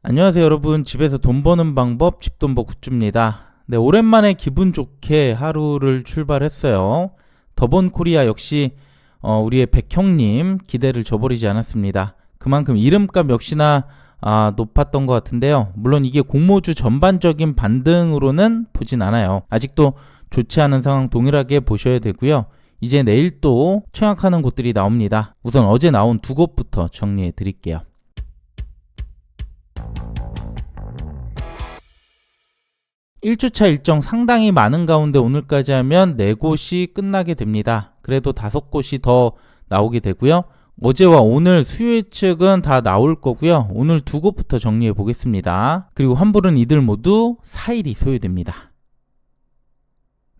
안녕하세요 여러분. 집에서 돈 버는 방법 집돈버 굿즈입니다. 네, 오랜만에 기분 좋게 하루를 출발했어요. 더본코리아 역시 우리의 백형님 기대를 저버리지 않았습니다. 그만큼 이름값 역시나 높았던 것 같은데요. 물론 이게 공모주 전반적인 반등으로는 보진 않아요. 아직도 좋지 않은 상황 동일하게 보셔야 되고요. 이제 내일 또 청약하는 곳들이 나옵니다. 우선 어제 나온 두 곳부터 정리해 드릴게요. 1주차 일정 상당히 많은 가운데 오늘까지 하면 4곳이 끝나게 됩니다. 그래도 5곳이 더 나오게 되고요. 어제와 오늘 수요 예측은 다 나올 거고요. 오늘 2곳부터 정리해 보겠습니다. 그리고 환불은 이들 모두 4일이 소요됩니다.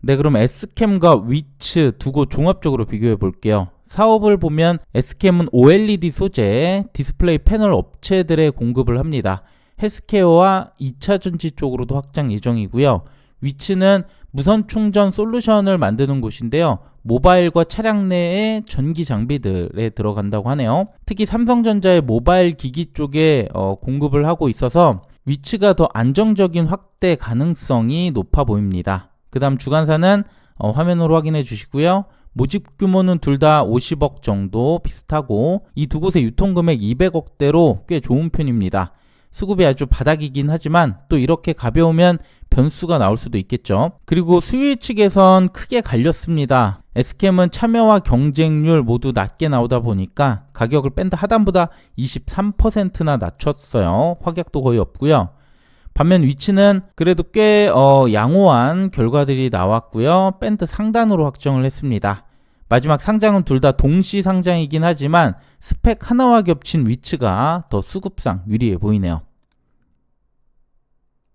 네, 그럼 S캠과 위츠 2곳 종합적으로 비교해 볼게요. 사업을 보면 S캠은 OLED 소재, 디스플레이 패널 업체들의 공급을 합니다. 헬스케어와 2차전지 쪽으로도 확장 예정이고요. 위치는 무선 충전 솔루션을 만드는 곳인데요. 모바일과 차량 내의 전기 장비들에 들어간다고 하네요. 특히 삼성전자의 모바일 기기 쪽에 공급을 하고 있어서 위치가 더 안정적인 확대 가능성이 높아 보입니다. 그 다음 주간사는 화면으로 확인해 주시고요. 모집 규모는 둘 다 50억 정도 비슷하고 이 두 곳의 유통금액 200억대로 꽤 좋은 편입니다. 수급이 아주 바닥이긴 하지만 또 이렇게 가벼우면 변수가 나올 수도 있겠죠. 그리고 수요 측에선 크게 갈렸습니다. S캠은 참여와 경쟁률 모두 낮게 나오다 보니까 가격을 밴드 하단보다 23%나 낮췄어요. 확약도 거의 없고요. 반면 위치는 그래도 꽤 양호한 결과들이 나왔고요. 밴드 상단으로 확정을 했습니다. 마지막 상장은 둘 다 동시 상장이긴 하지만 스펙 하나와 겹친 위치가 더 수급상 유리해 보이네요.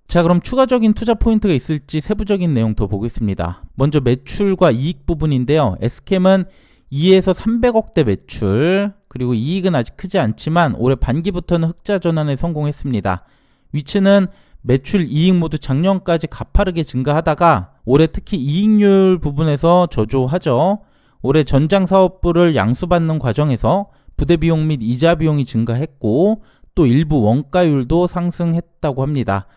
자, 그럼 추가적인 투자 포인트가 있을지 세부적인 내용 더 보겠습니다. 먼저 매출과 이익 부분인데요. S캠은 2에서 300억대 매출, 그리고 이익은 아직 크지 않지만 올해 반기부터는 흑자 전환에 성공했습니다. 위치는 매출, 이익 모두 작년까지 가파르게 증가하다가 올해 특히 이익률 부분에서 저조하죠. 올해 전장 사업부를 양수받는 과정에서 부대 비용 및 이자 비용이 증가했고 또 일부 원가율도 상승했다고 합니다.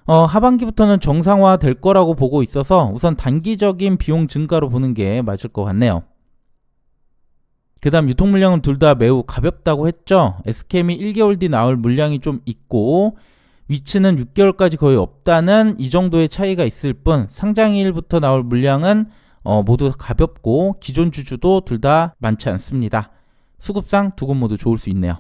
하반기부터는 정상화 될 거라고 보고 있어서 우선 단기적인 비용 증가로 보는 게 맞을 것 같네요. 그 다음 유통 물량은 둘 다 매우 가볍다고 했죠. S캠이 1개월 뒤 나올 물량이 좀 있고 위치는 6개월까지 거의 없다는 이 정도의 차이가 있을 뿐 상장일부터 나올 물량은 모두 가볍고 기존 주주도 둘 다 많지 않습니다. 수급상 두 곳 모두 좋을 수 있네요.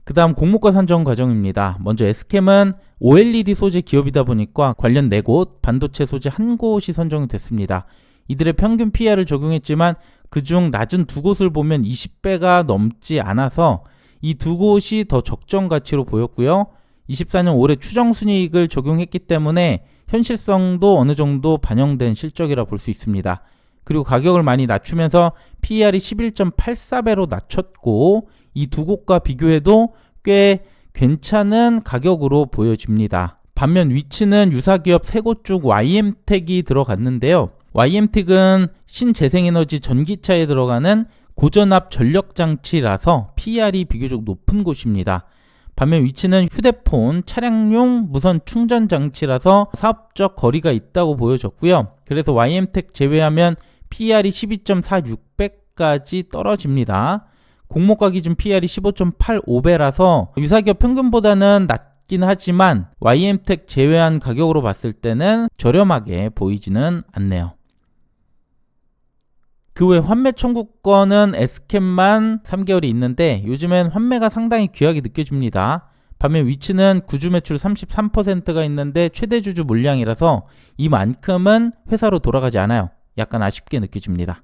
그 다음 공모가 산정 과정입니다. 먼저 S캠은 OLED 소재 기업이다 보니까 관련 4곳, 반도체 소재 1곳이 선정이 됐습니다. 이들의 평균 PER을 적용했지만 그중 낮은 2곳을 보면 20배가 넘지 않아서 이 2곳이 더 적정 가치로 보였고요. 24년 올해 추정순이익을 적용했기 때문에 현실성도 어느 정도 반영된 실적이라 볼 수 있습니다. 그리고 가격을 많이 낮추면서 PER이 11.84배로 낮췄고 이 두 곳과 비교해도 꽤 괜찮은 가격으로 보여집니다. 반면 위치는 유사기업 3곳 중 YM텍이 들어갔는데요. YM텍은 신재생에너지 전기차에 들어가는 고전압 전력장치라서 PER이 비교적 높은 곳입니다. 반면 위치는 휴대폰, 차량용 무선 충전 장치라서 사업적 거리가 있다고 보여졌고요. 그래서 YM텍 제외하면 PER이 12.46배까지 떨어집니다. 공모가 기준 PER이 15.85배라서 유사기업 평균보다는 낮긴 하지만 YM텍 제외한 가격으로 봤을 때는 저렴하게 보이지는 않네요. 그 외 환매 청구권은 S캠만 3개월이 있는데 요즘엔 환매가 상당히 귀하게 느껴집니다. 반면 위치는 구주 매출 33%가 있는데 최대 주주 물량이라서 이만큼은 회사로 돌아가지 않아요. 약간 아쉽게 느껴집니다.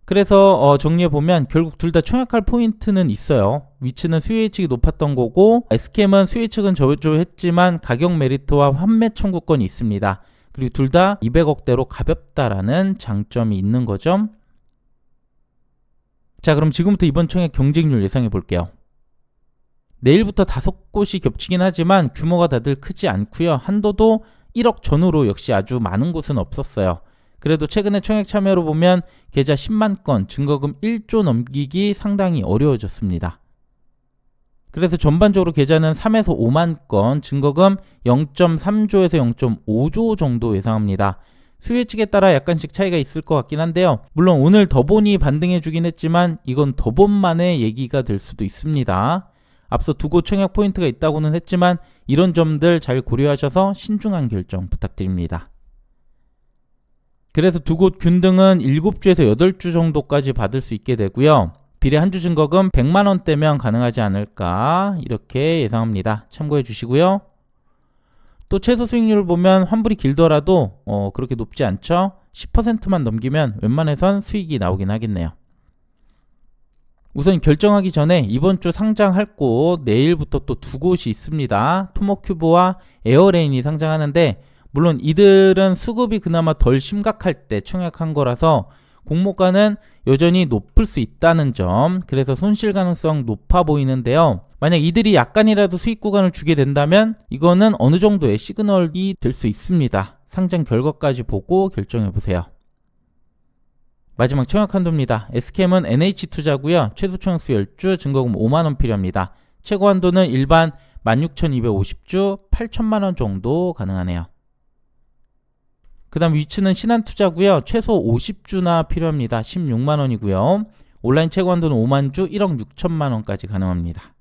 그래서 정리해보면 결국 둘 다 청약할 포인트는 있어요. 위치는 수요 예측이 높았던 거고 S캠은 수요 예측은 저조했지만 가격 메리트와 환매 청구권이 있습니다. 그리고 둘 다 200억대로 가볍다라는 장점이 있는 거죠. 자, 그럼 지금부터 이번 청약 경쟁률 예상해 볼게요. 내일부터 5곳이 겹치긴 하지만 규모가 다들 크지 않고요. 한도도 1억 전후로 역시 아주 많은 곳은 없었어요. 그래도 최근에 청약 참여로 보면 계좌 10만 건, 증거금 1조 넘기기 상당히 어려워졌습니다. 그래서 전반적으로 계좌는 3에서 5만 건, 증거금 0.3조에서 0.5조 정도 예상합니다. 수혜측에 따라 약간씩 차이가 있을 것 같긴 한데요. 물론 오늘 더본이 반등해 주긴 했지만 이건 더본만의 얘기가 될 수도 있습니다. 앞서 두 곳 청약 포인트가 있다고는 했지만 이런 점들 잘 고려하셔서 신중한 결정 부탁드립니다. 그래서 두 곳 균등은 7주에서 8주 정도까지 받을 수 있게 되고요. 비례 한 주 증거금 100만원대면 가능하지 않을까 이렇게 예상합니다. 참고해 주시고요. 또 최소 수익률을 보면 환불이 길더라도 그렇게 높지 않죠. 10%만 넘기면 웬만해선 수익이 나오긴 하겠네요. 우선 결정하기 전에 이번 주 상장할 곳 내일부터 또 두 곳이 있습니다. 토모큐브와 에어레인이 상장하는데 물론 이들은 수급이 그나마 덜 심각할 때 청약한 거라서 공모가는 여전히 높을 수 있다는 점, 그래서 손실 가능성 높아 보이는데요. 만약 이들이 약간이라도 수익 구간을 주게 된다면 이거는 어느 정도의 시그널이 될 수 있습니다. 상장 결과까지 보고 결정해보세요. 마지막 청약 한도입니다. SKM은 NH투자고요. 최소 청약수 10주, 증거금 5만원 필요합니다. 최고 한도는 일반 16,250주, 8천만원 정도 가능하네요. 그 다음 위치는 신한투자고요. 최소 50주나 필요합니다. 16만원이고요. 온라인 최고 한도는 5만주, 1억 6천만원까지 가능합니다.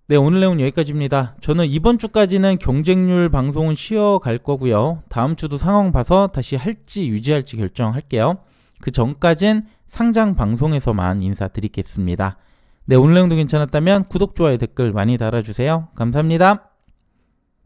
네, 오늘 내용은 여기까지입니다. 저는 이번 주까지는 경쟁률 방송은 쉬어갈 거고요. 다음 주도 상황 봐서 다시 할지 유지할지 결정할게요. 그 전까진 상장 방송에서만 인사드리겠습니다. 네, 오늘 내용도 괜찮았다면 구독, 좋아요, 댓글 많이 달아주세요. 감사합니다.